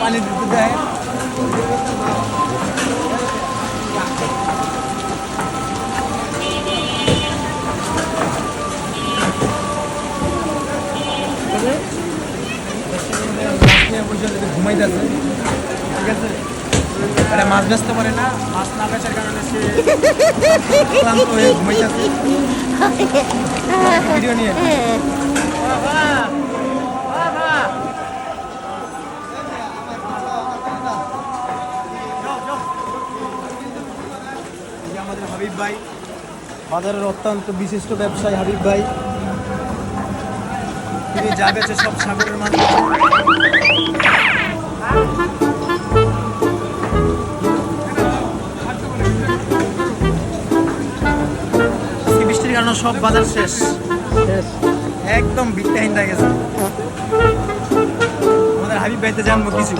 পানি দিতে দেয়। ঘুমাইতেছে, ঠিক আছে, আরে মাছ বেচতে পারে না, মাছ না বেচার কারণে সে ক্লান্ত হয়ে ঘুমাইতেছে। ভিডিও নিয়ে আমাদের হাবিব ভাই, বাজারের অত্যন্ত বিশিষ্ট ব্যবসায়ী হাবিব ভাই। তিনি যা বেচে সব সাগরের মাছ। বৃষ্টির কারণে সব বাজার শেষ, একদম ভিড়টাহীন হয়ে গেছে। আমাদের হাবিব ভাইতে জানবো কিছু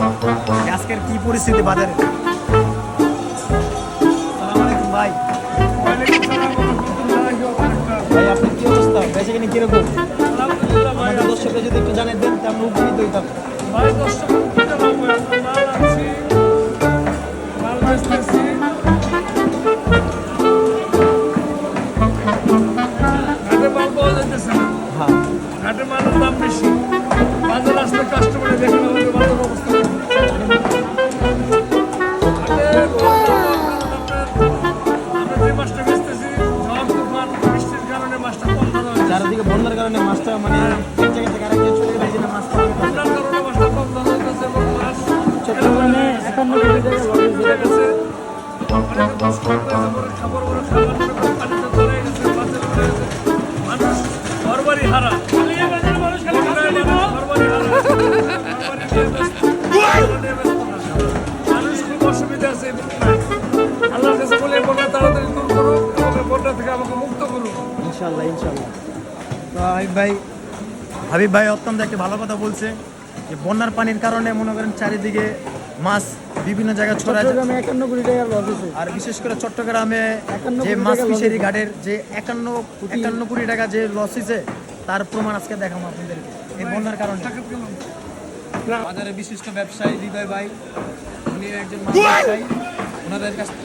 আজকের কি পরিস্থিতি বাজারে। আসসালামু আলাইকুম ভাই। ভাই আপনার কি অবস্থা, বেঁচে কিনে কিরকম? আমাদের দর্শকরা যদি একটু জানিয়ে দেন তা আমরা উপকৃত হইতাম। ঘাটের মালের দাম বেশি, বাজার আসলে কাস্টমারে দেখে না হলে বাজার অবস্থা। আমরা যে মাছটা বেচতেছি ঝড় তুফান বৃষ্টির কারণে মাছটা কম ধরা হয়েছে। চারিদিকে বন্যার কারণে মাছটা মানে এক জায়গা থেকে আরেক জায়গায় চলে গেছে না, মাছটা বন্যার কারণে মাছটা কম ধরা হয়েছে এবং মাছ চট্টগ্রামে 51 কোটি টাকা লস হয়ে গেছে। অনেক কষ্ট করতেছে, পরে খাবার পানিতে চলে গেছে, মাছের চলে গেছে, মানুষ ঘরবাড়ি হারা। মানুষ খুব অসুবিধা আছে। আল্লাহর কাছে বলে বন্যা তাড়াতাড়ি দূর করুক এবং বন্যা থেকে আমাকে মুক্ত করুক ইনশাল্লাহ ইনশাল্লাহ। তো হাবিব ভাই অত্যন্ত একটি ভালো কথা বলছে যে বন্যার পানির কারণে মনে করেন চারিদিকে মাছ বিভিন্ন জায়গায় ছড়ায়। 51 কোটি টাকা লস হয়েছে। আর বিশেষ করে চট্টগ্রামে যে মাছ ফিশারি ঘাটের যে 51 কোটি টাকা যে লস হয়েছে তার প্রমাণ আজকে দেখাবো আপনাদেরকে এই বন্যার কারণে। বাজারের বিশিষ্ট ব্যবসায়ী হৃদয় ভাই, উনি একজন মাছ ব্যবসায়ী।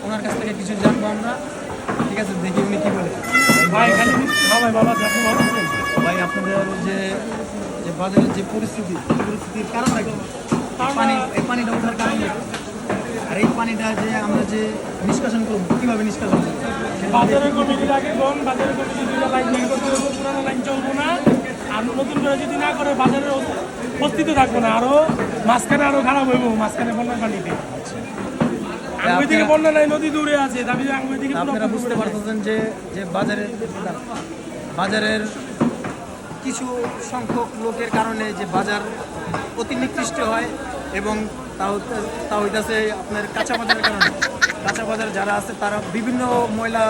ওনার কাছ থেকে কিছু জানবো আমরা, ঠিক আছে, দেখি উনি কি বলে। ভাই আপনাদের যে বাজারের যে পরিস্থিতির কারণ নাকি এই পানিটা ওঠার কারণ নাকি, আর এই পানিটা যে আমরা যে নিষ্কাশন করবো কীভাবে নিষ্কাশন করবো? বাজারের কমিটির আগে কোন বাজারের কমিটি দুইটা লাইন বের করতে হবে, পুরানো লাইন চলবো না। আর নতুন করে যদি না করে বাজারের অস্তিত্ব থাকবো না, আরো মাঝখানে আরো খারাপ হইব, মাঝখানে বন্যার পানিতে। আঙ্গুই থেকে বন্যা নাই, নদী দূরে আছে, দাবি আঙ্গুই থেকে। আপনারা বুঝতে পারতেছেন যে বাজারের কিছু সংখ্যক লোকের কারণে যে বাজার অতি নিকৃষ্ট হয় এবং তা হইতাছে আপনার কাঁচা বাজারের কারণে। কাঁচা বাজার যারা আছে তারা বিভিন্ন ময়লা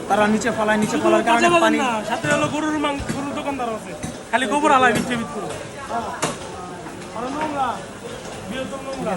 তারা নিচে ফেলার কারণে পানি। সাথে হলো গরুর দোকানদার আছে, খালি গোবর আলায় বিচ্ছে ভিতরে নোংরা, বৃহত্তম নোংরা।